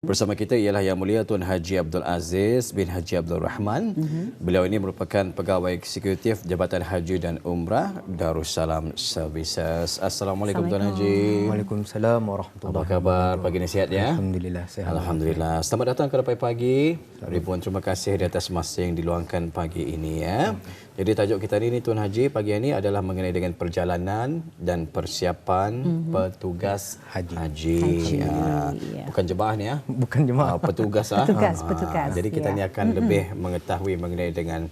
Bersama kita ialah Yang Mulia Tuan Haji Abdul Aziz bin Haji Abdul Rahman. Beliau ini merupakan pegawai eksekutif Jabatan Haji dan Umrah Darussalam Services. Assalamualaikum Tuan Haji. Waalaikumsalam warahmatullahi wabarakatuh. Apa khabar pagi ni, sihat ya? Alhamdulillah sehat. Alhamdulillah. Selamat datang ke Lepai Pagi. Ribuan terima kasih di atas masa yang diluangkan pagi ini ya. Jadi tajuk kita ini Tuan Haji pagi ini adalah mengenai dengan perjalanan dan persiapan petugas haji. Bukan jemaah ni ya. Bukan jemaah. Petugas. Petugas. Jadi kita ni akan lebih mengetahui mengenai dengan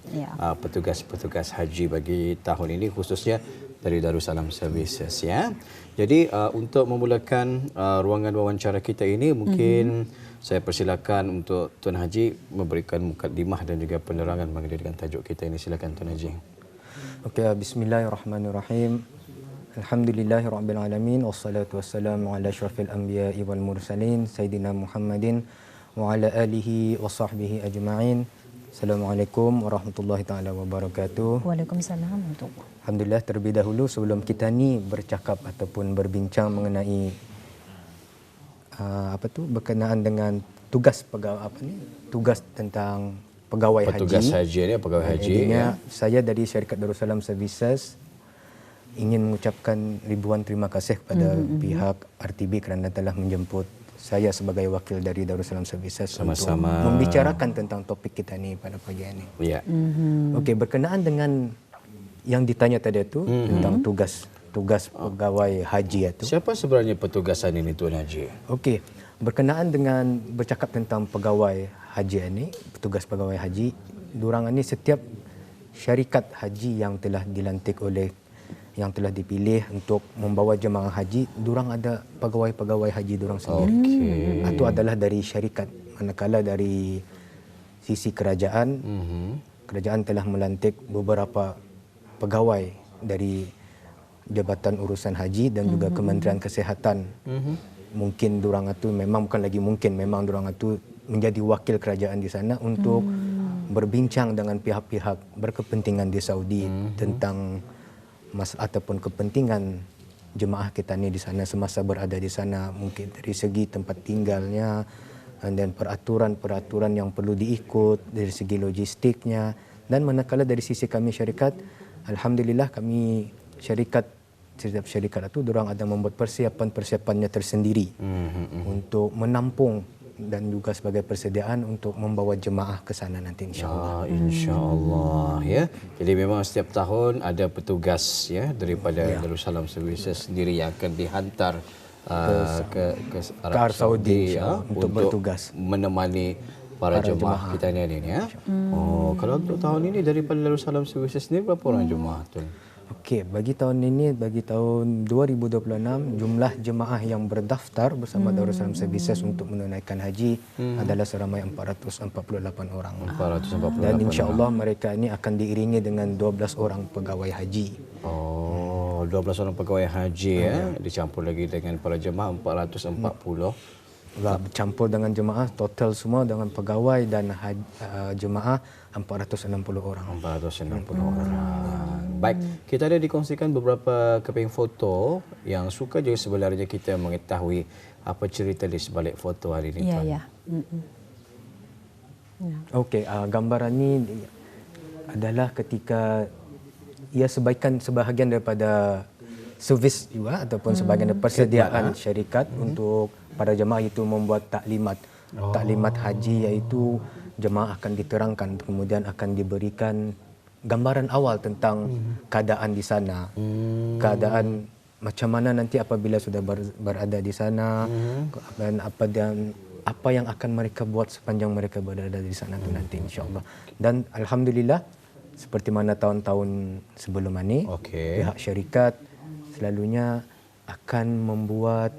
petugas-petugas haji bagi tahun ini khususnya dari Darussalam Services ya. Jadi untuk memulakan ruangan wawancara kita ini mungkin saya persilakan untuk Tuan Haji memberikan mukadimah dan juga penerangan mengenai dengan tajuk kita ini. Silakan Tuan Haji. Okey, bismillahirrahmanirrahim. Alhamdulillahirabbil alamin wassalatu wassalamu ala asyrafil anbiya'i wal mursalin sayyidina Muhammadin wa ala alihi wa sahbihi ajma'in. Assalamualaikum warahmatullahi taala wabarakatuh. Waalaikumsalam warahmatullahi. Alhamdulillah, terlebih dahulu sebelum kita ni bercakap ataupun berbincang mengenai berkenaan dengan tugas tugas tentang pegawai petugas haji ni pegawai haji ya. Saya dari syarikat Darussalam Services ingin mengucapkan ribuan terima kasih kepada pihak RTB kerana telah menjemput saya sebagai wakil dari Darussalam Services untuk membicarakan tentang topik kita ni pada pagi ini. Ya. Okey, berkenaan dengan yang ditanya tadi itu tentang tugas pegawai haji itu. Siapa sebenarnya petugasan ini Tuan Haji? Okey, berkenaan dengan bercakap tentang pegawai haji ini, petugas pegawai haji, durang ini setiap syarikat haji yang telah dilantik oleh yang telah dipilih untuk membawa jemaah haji, durang ada pegawai-pegawai haji durang sendiri. Itu adalah dari syarikat. Manakala dari sisi kerajaan, kerajaan telah melantik beberapa pegawai dari Jabatan Urusan Haji dan juga Kementerian Kesihatan. Mungkin durang itu memang bukan lagi mungkin, memang durang itu menjadi wakil kerajaan di sana untuk berbincang dengan pihak-pihak berkepentingan di Saudi tentang ataupun kepentingan jemaah kita ni di sana semasa berada di sana, mungkin dari segi tempat tinggalnya dan peraturan-peraturan yang perlu diikut dari segi logistiknya. Dan manakala dari sisi kami syarikat, alhamdulillah kami setiap syarikat itu dorang ada membuat persiapannya tersendiri untuk menampung dan juga sebagai persediaan untuk membawa jemaah ke sana nanti insya-Allah. Insya-Allah ya. Jadi memang setiap tahun ada petugas ya daripada Darussalam Services sendiri yang akan dihantar ke Arab Saudi ya, untuk bertugas menemani para jemaah kita ni ya. Kalau untuk tahun ini daripada Darussalam Services ni berapa orang jemaah tu? Okey, bagi tahun ini, bagi tahun 2026, jumlah jemaah yang berdaftar bersama Darussalam Services untuk menunaikan haji adalah seramai 448 orang. 448 dan insya-Allah mereka ini akan diiringi dengan 12 orang pegawai haji. 12 orang pegawai haji ya, dicampur lagi dengan para jemaah 440. Bercampur dengan jemaah total semua dengan pegawai dan jemaah 460 orang. 460 orang. Baik, kita ada dikongsikan beberapa keping foto yang suka juga sebenarnya kita mengetahui apa cerita di sebalik foto hari ini. Ya. Okey, gambaran ini adalah ketika ia sebahagian daripada servis juga ataupun sebahagian daripada persediaan syarikat untuk para jemaah itu membuat taklimat haji, iaitu jemaah akan diterangkan kemudian akan diberikan gambaran awal tentang keadaan di sana, keadaan macam mana nanti apabila sudah berada di sana dan apa yang akan mereka buat sepanjang mereka berada di sana tu nanti insya-Allah. Dan alhamdulillah seperti mana tahun-tahun sebelum ini pihak syarikat selalunya akan membuat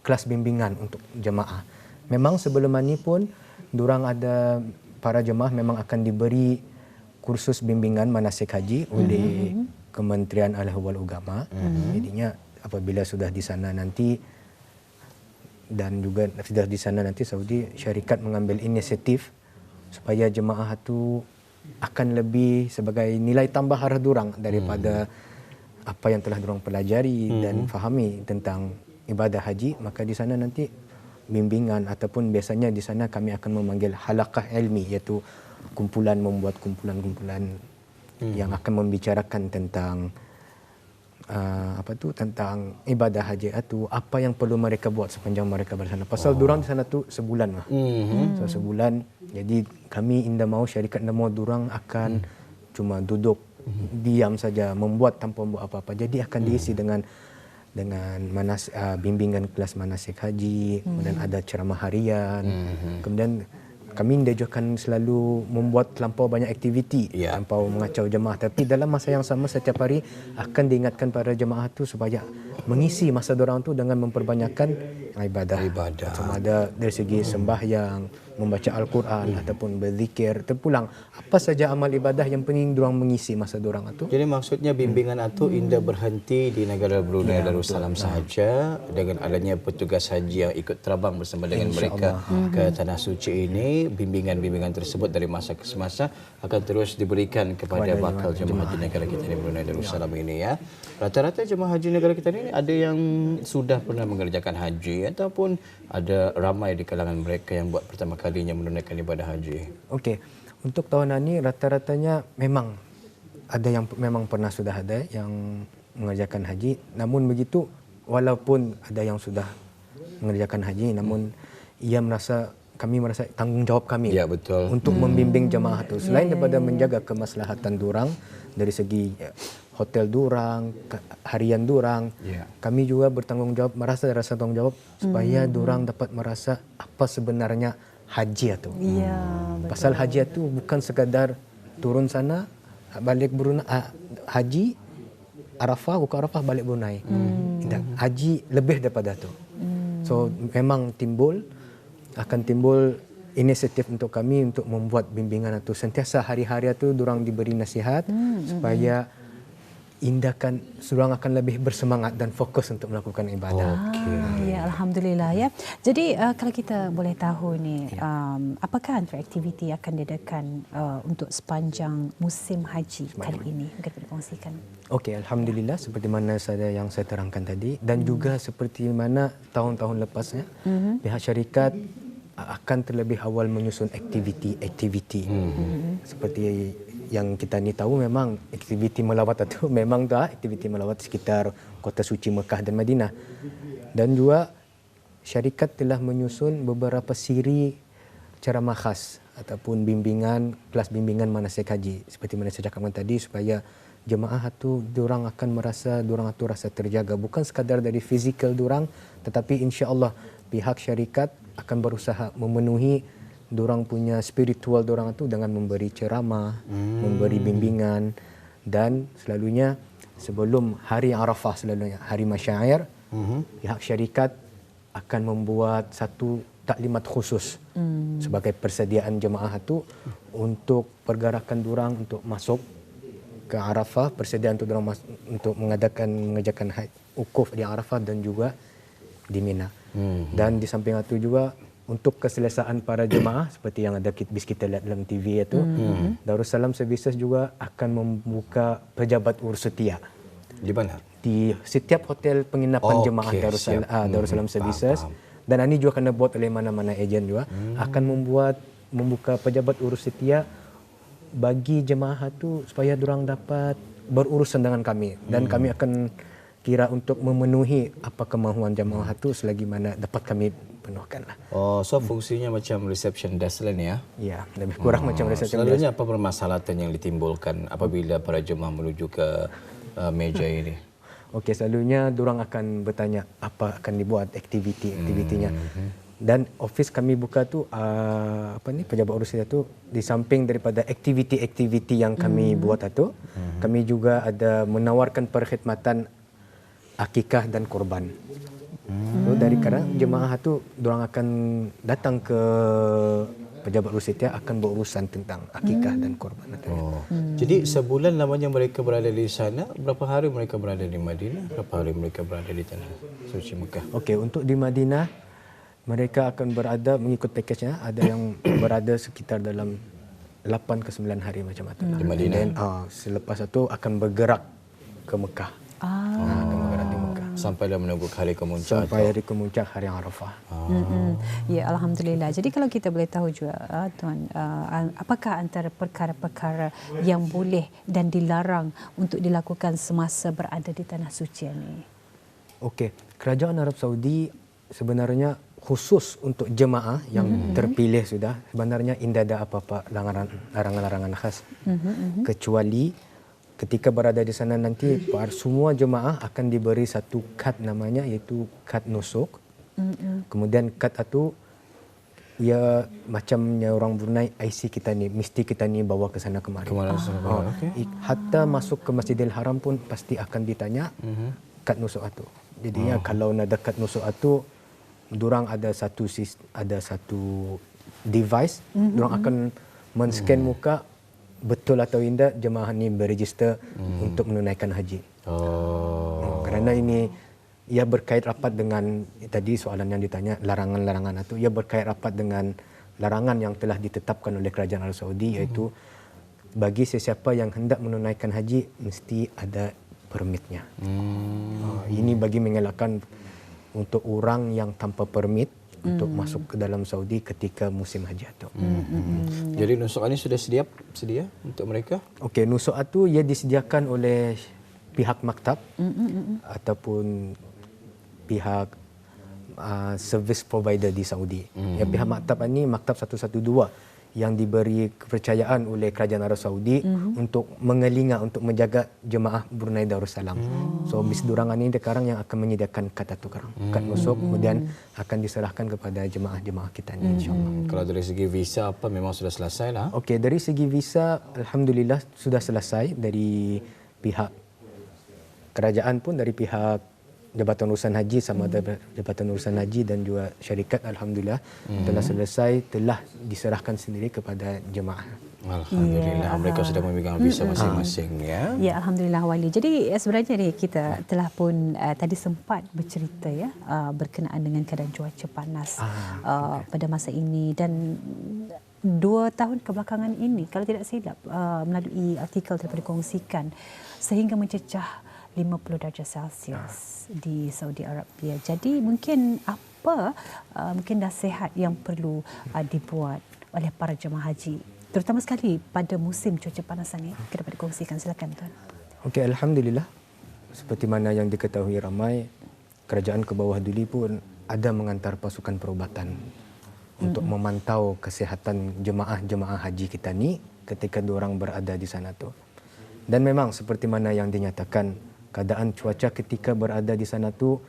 kelas bimbingan untuk jemaah. Memang sebelum ini pun durang ada para jemaah memang akan diberi kursus bimbingan manasik haji oleh Kementerian Al-Ahwal Ugama. Jadinya apabila sudah di sana nanti dan juga sudah di sana nanti Saudi, syarikat mengambil inisiatif supaya jemaah itu akan lebih sebagai nilai tambah arah durang daripada apa yang telah durang pelajari dan fahami tentang ibadah haji, maka di sana nanti bimbingan ataupun biasanya di sana kami akan memanggil halaqah ilmi, iaitu membuat kumpulan-kumpulan yang akan membicarakan tentang tentang ibadah haji itu, apa yang perlu mereka buat sepanjang mereka bersana. Pasal durang di sana tu sebulan lah. So sebulan. Jadi kami indah mau syarikat indah mau durang akan cuma duduk diam saja, membuat tanpa membuat apa-apa. Jadi akan diisi dengan bimbingan kelas manasik haji, kemudian ada ceramah harian, kemudian kami diajarkan selalu membuat terlampau banyak aktiviti, terlampau mengacau jemaah. Tapi dalam masa yang sama setiap hari akan diingatkan para jemaah itu supaya mengisi masa dorang tu dengan memperbanyakkan ibadah. Sama ada dari segi sembahyang, membaca Al-Quran ataupun berzikir, terpulang apa saja amal ibadah yang penting dorang mengisi masa dorang itu. Jadi maksudnya bimbingan itu indah berhenti di negara Brunei Darussalam sahaja, dengan adanya petugas haji yang ikut terbang bersama dengan mereka ke Tanah Suci ini. Bimbingan-bimbingan tersebut dari masa ke semasa akan terus diberikan kepada bakal jemaah haji negara kita di Brunei Darussalam ini ya. Rata-rata jemaah haji negara kita ini ada yang sudah pernah mengerjakan haji ataupun ada ramai di kalangan mereka yang buat pertama kalinya menunaikan ibadah haji. Okey. Untuk tahun ini rata-ratanya memang ada yang memang pernah sudah ada yang mengerjakan haji. Namun begitu, walaupun ada yang sudah mengerjakan haji, namun kami merasa tanggungjawab kami untuk membimbing jemaah itu. Selain daripada menjaga kemaslahatan durang dari segi hotel durang, harian durang, kami juga merasa tanggungjawab supaya durang dapat merasa apa sebenarnya haji itu. Pasal haji itu bukan sekadar turun sana, balik Brunei, haji Arafah, buka Arafah balik Brunei. Haji lebih daripada itu. So memang akan timbul inisiatif untuk kami untuk membuat bimbingan itu. Sentiasa hari-hari itu durang diberi nasihat supaya surang akan lebih bersemangat dan fokus untuk melakukan ibadah. Ya, alhamdulillah ya. Jadi kalau kita boleh tahu ni, apakah antara aktiviti akan diadakan untuk sepanjang musim haji kali ini? Mungkin boleh kongsikan. Okey, alhamdulillah seperti mana yang saya terangkan tadi dan juga seperti mana tahun-tahun lepasnya pihak syarikat akan terlebih awal menyusun aktiviti. Seperti yang kita ni tahu, memang aktiviti melawat itu memang aktiviti melawat sekitar kota suci Mekah dan Madinah. Dan juga syarikat telah menyusun beberapa siri ceramah khas ataupun kelas bimbingan manasik haji seperti mana saya cakapkan tadi, supaya jemaah itu diorang akan merasa diorang itu rasa terjaga, bukan sekadar dari fizikal diorang, tetapi insya-Allah pihak syarikat akan berusaha memenuhi diorang punya spiritual diorang itu dengan memberi ceramah, memberi bimbingan, dan selalunya sebelum hari Arafah, selalunya hari Masyair, pihak syarikat akan membuat satu taklimat khusus sebagai persediaan jemaah itu untuk pergerakan diorang untuk masuk ke Arafah, persediaan untuk diorang untuk mengerjakan wukuf di Arafah dan juga di Mina. Dan di samping itu juga untuk keselesaan para jemaah seperti yang ada kita lihat dalam TV itu, Darussalam Services juga akan membuka pejabat urus setia. Di mana? Di setiap hotel penginapan jemaah Darussalam Services. Dan ini juga kena buat oleh mana-mana ejen juga, akan membuka pejabat urus setia bagi jemaah itu supaya diorang dapat berurusan dengan kami, dan kami akan kira untuk memenuhi apa kemahuan jemaah itu selagi mana dapat kami penuhkanlah. So fungsinya macam reception desk lah ni ya? Ya, lebih kurang macam reception desk. Selalunya apa permasalahan yang ditimbulkan apabila para jemaah menuju ke meja ini? Okey, selalunya diorang akan bertanya apa akan dibuat aktivitinya. Dan office kami buka tu pejabat urus itu di samping daripada aktiviti yang kami buat itu, kami juga ada menawarkan perkhidmatan akikah dan korban. So dari kadang jemaah itu diorang akan datang ke pejabat urus setia akan berurusan tentang akikah dan korban. Jadi sebulan lamanya mereka berada di sana, berapa hari mereka berada di Madinah, berapa hari mereka berada di Tanah Suci Mekah? Okey, untuk di Madinah mereka akan berada mengikut pakejnya, ada yang berada sekitar dalam 8 ke 9 hari macam itu. Di Madinah. Dan selepas itu akan bergerak ke Mekah. Akan bergerak di Mekah. Sampailah menunggu hari kemuncak. Sampai hari kemuncak hari Arafah. Ya, alhamdulillah. Jadi kalau kita boleh tahu juga tuan, apakah antara perkara-perkara yang boleh dan dilarang untuk dilakukan semasa berada di tanah suci ini? Okey, kerajaan Arab Saudi sebenarnya khusus untuk jemaah yang terpilih sudah, sebenarnya tidak ada apa-apa larangan-larangan khas. Kecuali ketika berada di sana nanti semua jemaah akan diberi satu kad namanya, iaitu kad nusuk. Kemudian kad itu ya macamnya orang Brunei, IC kita ni, mesti kita ni bawa ke sana kemari. Hatta masuk ke Masjidil Haram pun pasti akan ditanya kad nusuk itu. Jadinya kalau nak ada kad nusuk itu, dorang ada satu device, dorang akan men-scan muka betul atau tidak jemaah ni berregister untuk menunaikan haji. Kerana ini ia berkait rapat dengan tadi soalan yang ditanya larangan-larangan itu, ia berkait rapat dengan larangan yang telah ditetapkan oleh kerajaan Arab Saudi, iaitu bagi sesiapa yang hendak menunaikan haji mesti ada permitnya. Ini bagi mengelakkan untuk orang yang tanpa permit untuk masuk ke dalam Saudi ketika musim haji itu. Jadi nusuk ini sudah sedia untuk mereka? Okey, nusuk itu ia disediakan oleh pihak maktab ataupun pihak service provider di Saudi. Ya, pihak maktab ini maktab 112 yang diberi kepercayaan oleh kerajaan Arab Saudi untuk mengelinga, untuk menjaga jemaah Brunei Darussalam. So bis durangan ini sekarang yang akan menyediakan kad itu sekarang, kad nusuk, kemudian akan diserahkan kepada jemaah-jemaah kita ni, insya-Allah. Kalau dari segi visa apa memang sudah selesai lah? Okey, dari segi visa alhamdulillah sudah selesai dari pihak kerajaan pun, dari pihak Jabatan Urusan Haji sama ada Jabatan Urusan Haji dan juga syarikat, alhamdulillah telah selesai, telah diserahkan sendiri kepada jemaah. Alhamdulillah, mereka sudah memegang visa masing-masing ya. Ya, alhamdulillah Wali. Jadi sebenarnya ni kita telah pun tadi sempat bercerita ya berkenaan dengan keadaan cuaca panas pada masa ini, dan 2 tahun kebelakangan ini kalau tidak silap melalui artikel telah dikongsikan sehingga mencecah 50 darjah Celsius di Saudi Arabia. Jadi mungkin mungkin nasihat yang perlu dibuat oleh para jemaah haji, terutama sekali pada musim cuaca panas ini, kita dapat dikongsikan. Silakan tuan. Okey, alhamdulillah. Seperti mana yang diketahui ramai, kerajaan ke bawah Duli pun ada mengantar pasukan perubatan untuk memantau kesihatan jemaah-jemaah haji kita ni ketika diorang berada di sana tu. Dan memang seperti mana yang dinyatakan, keadaan cuaca ketika berada di sana tu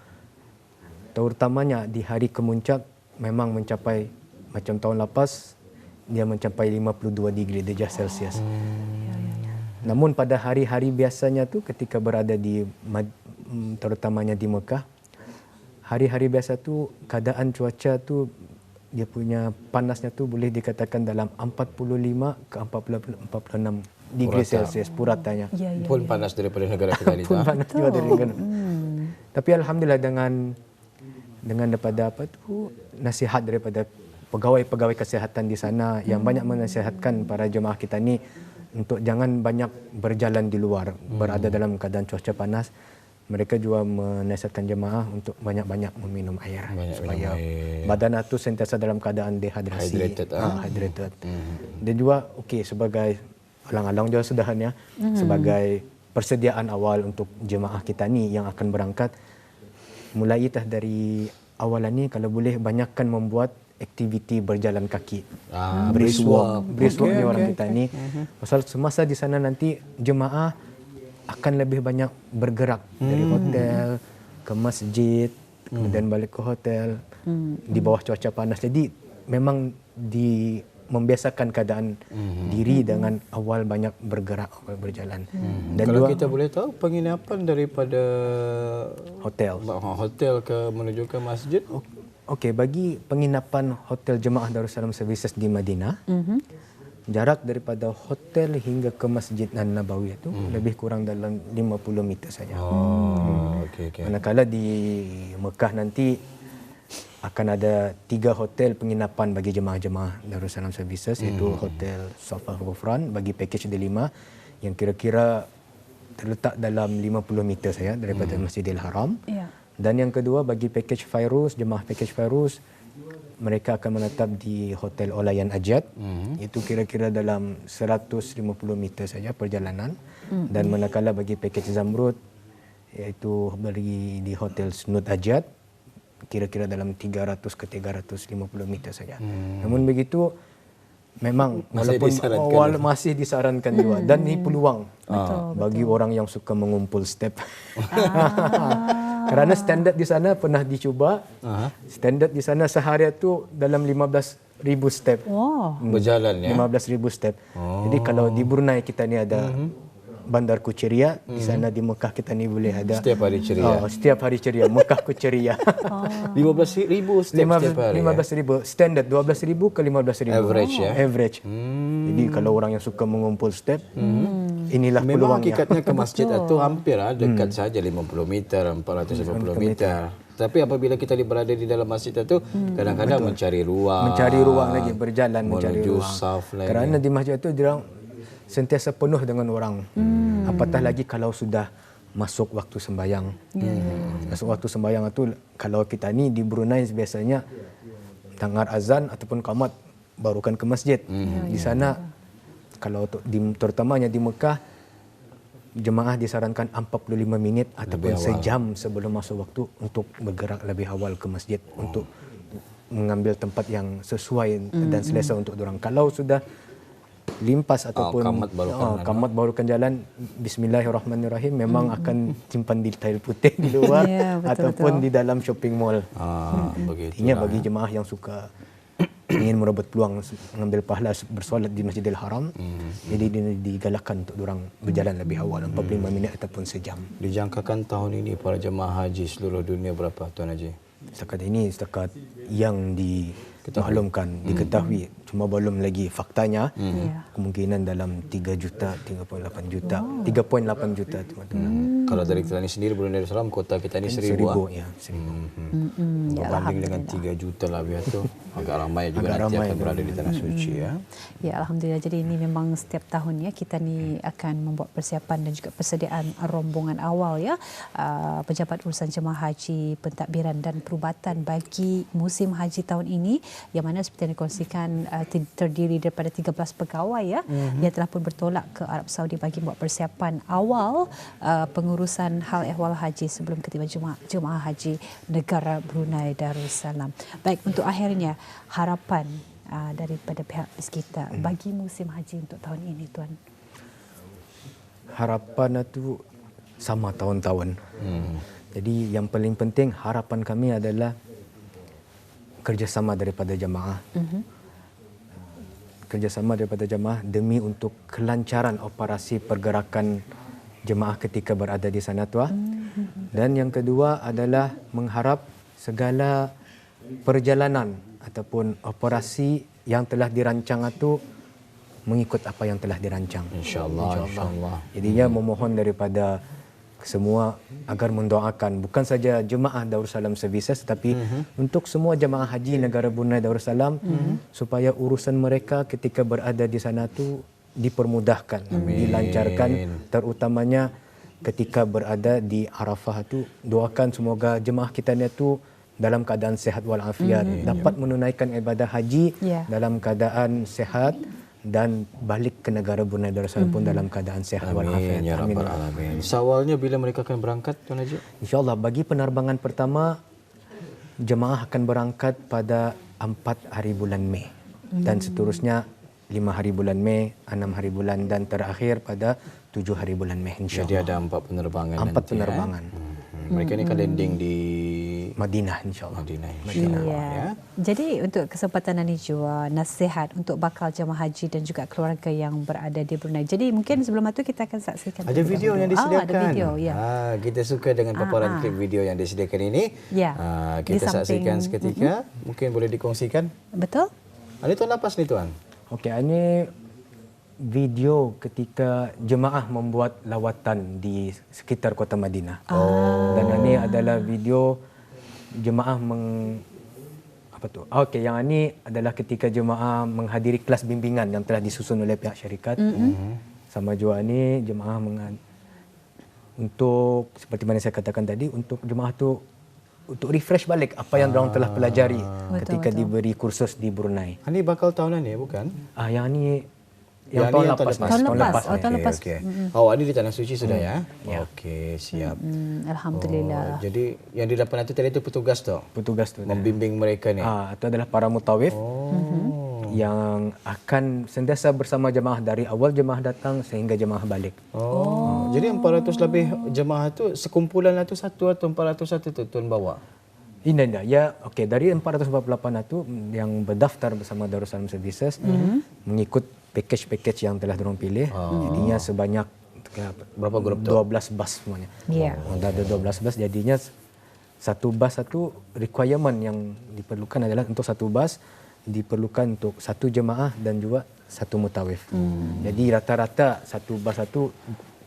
terutamanya di hari kemuncak memang mencapai, macam tahun lepas dia mencapai 52 degree darjah Celsius. Namun pada hari-hari biasanya tu ketika berada di terutamanya di Mekah, hari-hari biasa tu keadaan cuaca tu dia punya panasnya tu boleh dikatakan dalam 45 ke 46 degree Celsius puratanya. Pun panas daripada negara kita ni. Pun panas juga dari negara. Tapi alhamdulillah dengan daripada nasihat daripada pegawai-pegawai kesihatan di sana yang banyak menasihatkan para jemaah kita ni untuk jangan banyak berjalan di luar, berada dalam keadaan cuaca panas. Mereka juga menasihatkan jemaah untuk banyak-banyak meminum air supaya badan itu sentiasa dalam keadaan dehidrasi, hydrated. Dan juga sebagai alang-alang juga sudahannya, sebagai persediaan awal untuk jemaah kita ni yang akan berangkat, mulai dari awalan ni kalau boleh banyakkan membuat aktiviti berjalan kaki, brisk walk ni orang kita ni. Pasal semasa di sana nanti jemaah akan lebih banyak bergerak dari hotel ke masjid, kemudian balik ke hotel di bawah cuaca panas. Jadi memang membiasakan keadaan diri dengan awal banyak bergerak, awal berjalan. Dan kalau kita boleh tahu penginapan daripada hotel ke menuju ke masjid? Okey, bagi penginapan hotel Jemaah Darussalam Services di Madinah, jarak daripada hotel hingga ke Masjid An-Nabawi itu lebih kurang dalam 50 meter saja. Manakala di Mekah nanti akan ada 3 hotel penginapan bagi jemaah-jemaah Darussalam Services, iaitu Hotel Safa Ghufran bagi pakej D5 yang kira-kira terletak dalam 50 meter saja daripada Masjidil Haram. Dan yang kedua, bagi package Fairuz, jemaah package Fairuz, mereka akan menetap di Hotel Olayan Ajat. Itu kira-kira dalam 150 meter saja perjalanan. Dan manakala bagi package Zamrud, iaitu bagi di Hotel Snud Ajat, kira-kira dalam 300 ke 350 meter saja. Namun begitu, memang masih disarankan juga. Dan ini peluang bagi orang yang suka mengumpul step. Kerana standard di sana pernah dicuba. Standard di sana sehari itu dalam 15,000 step. Berjalan ya. 15,000 step. Jadi kalau di Brunei kita ni ada Bandar Kuceria, di sana di Mekah kita ni boleh ada setiap hari ceria. Setiap hari ceria, Mekah Kuceria. 15,000 setiap hari. 15,000 standard, 12,000 ke 15,000. Average ya. Average. Jadi kalau orang yang suka mengumpul step, inilah memang peluangnya. hakikatnya ke masjid itu hampir dekat saja 50 meter, 450 meter. Tapi apabila kita berada di dalam masjid itu, kadang-kadang mencari ruang. Mencari ruang lagi, berjalan mencari menuju ruang. saf lagi. Kerana di masjid itu dia sentiasa penuh dengan orang. Apatah lagi kalau sudah masuk waktu sembahyang. Masuk waktu sembahyang itu, kalau kita ni di Brunei biasanya dengar azan ataupun qamat barukan ke masjid. Di sana kalau terutamanya di Mekah, jemaah disarankan 45 minit ataupun sejam sebelum masuk waktu untuk bergerak lebih awal ke masjid untuk mengambil tempat yang sesuai dan selesa untuk diorang. Kalau sudah limpas ataupun qamat barukan jalan, bismillahirrahmanirrahim, memang akan simpan di tile putih di luar ataupun di dalam shopping mall. Ini bagi jemaah yang suka ingin merebut peluang mengambil pahala bersolat di Masjidil Haram, jadi digalakkan untuk diorang berjalan lebih awal 45 minit ataupun sejam. Dijangkakan tahun ini para jemaah haji seluruh dunia berapa, Tuan Haji? Setakat ini, setakat yang dimaklumkan, diketahui, cuma belum lagi faktanya, kemungkinan dalam 3 juta, 3.8 juta, 3.8 juta teman-teman. Kalau dari kita ni sendiri, Brunei Darussalam, kota kita ni 1,000. Ya, 1,000. Berbanding dengan 3 juta lebih itu, agak ramai juga nanti akan berada di Tanah Suci ya. Ya, Alhamdulillah. Jadi ini memang setiap tahun ya kita ni akan membuat persiapan dan juga persediaan rombongan awal ya. Pejabat urusan jemaah haji, pentadbiran dan perubatan bagi musim haji tahun ini, yang mana seperti yang dikongsikan terdiri daripada 13 pegawai ya, yang telah pun bertolak ke Arab Saudi bagi buat persiapan awal pengurusan hal ehwal haji sebelum ketiba jemaah haji negara Brunei Darussalam. Baik, untuk akhirnya harapan daripada pihak kita bagi musim haji untuk tahun ini, Tuan. Harapan itu sama tahun-tahun. Jadi yang paling penting harapan kami adalah kerjasama daripada jemaah. Kerjasama daripada jemaah demi untuk kelancaran operasi pergerakan jemaah ketika berada di sana, Tuah. Dan yang kedua adalah mengharap segala perjalanan ataupun operasi yang telah dirancang itu mengikut apa yang telah dirancang. InsyaAllah. Jadinya memohon daripada semua agar mendoakan bukan saja jemaah Darussalam Services tetapi untuk semua jemaah haji negara Brunei Darussalam supaya urusan mereka ketika berada di sana tu dipermudahkan, dilancarkan, terutamanya ketika berada di Arafah tu, doakan semoga jemaah kita ni tu dalam keadaan sehat walafiat, dapat menunaikan ibadah haji dalam keadaan sehat dan balik ke negara Brunei Darussalam pun dalam keadaan sehat walafiat. Ya Rabbal Alamin. Sawalnya bila mereka akan berangkat, Tuan Haji? InsyaAllah bagi penerbangan pertama, jemaah akan berangkat pada 4 hari bulan Mei dan seterusnya 5 hari bulan Mei, 6 hari bulan dan terakhir pada 7 hari bulan Mei, insyaAllah. Jadi ada 4 penerbangan 4 penerbangan. Mereka ni akan landing di Madinah, insyaAllah. Ya. Jadi untuk kesempatan ini juga nasihat untuk bakal jemaah haji dan juga keluarga yang berada di Brunei. Jadi mungkin sebelum itu kita akan saksikan. Ada video yang disediakan. Ada video, ya. Kita suka dengan paparan klip video yang disediakan ini. Ya. Kita saksikan seketika. Mungkin boleh dikongsikan. Betul. Ini Tuan lapas ni, Tuan. Okey, ini video ketika jemaah membuat lawatan di sekitar kota Madinah. Dan ini adalah video jemaah yang ini adalah ketika jemaah menghadiri kelas bimbingan yang telah disusun oleh pihak syarikat. Sama juga ini jemaah untuk seperti mana saya katakan tadi, untuk jemaah tu untuk refresh balik apa yang diorang telah pelajari ketika diberi kursus di Brunei. Ini bakal tahunan ya, bukan? Yang ni Yang tahun ni lepas. Tahun lepas. Oh, tahun lepas. Okey. Awak ni di Tanah Suci sudah ya? Okey, siap. Alhamdulillah. Jadi yang didapat nanti tadi itu petugas tu? Petugas tu. Membimbing mereka ni? Itu adalah para mutawif yang akan sentiasa bersama jemaah dari awal jemaah datang sehingga jemaah balik. Jadi 400 lebih jemaah tu sekumpulan itu satu atau 401 tu tuan bawa? Indah. Ya, okey, dari 448 itu yang berdaftar bersama Darussalam Services mengikut package yang telah diorang pilih. Jadinya sebanyak berapa grup tu? 12 bas semuanya. Ya. Dah ada 12 bas, jadinya satu bas satu requirement yang diperlukan adalah untuk satu bas diperlukan untuk satu jemaah dan juga satu mutawif. Jadi rata-rata satu bas satu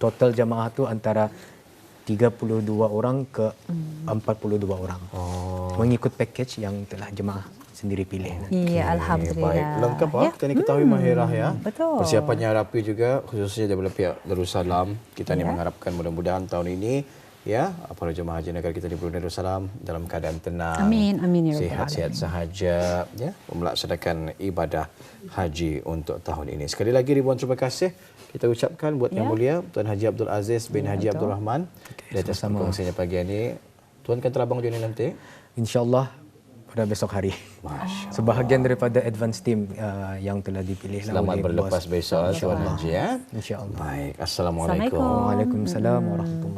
total jemaah tu antara 32 orang ke 42 orang. Mengikut package yang telah jemaah sendiri pilih. Ya, alhamdulillah. Baik, lengkap kita ni ketahui Mahirah ya. Betul. Persiapannya rapi juga khususnya daripada pihak Darussalam. Kita ni mengharapkan mudah-mudahan tahun ini ya para jemaah haji negara kita di Brunei Darussalam dalam keadaan tenang. Amin, amin ya rabbal Sihat-sihat sahaja ya melaksanakan ibadah haji untuk tahun ini. Sekali lagi ribuan terima kasih kita ucapkan buat Yang Mulia Tuan Haji Abdul Aziz bin Haji Abdul Rahman di atas perkongsiannya pagi ini. Tuan kan terbang juga nanti? InsyaAllah pada besok hari. Sebahagian daripada advance team yang telah dipilih. Selamat berlepas besok Tuan Haji ya. InsyaAllah. Baik, Assalamualaikum. Waalaikumsalam warahmatullahi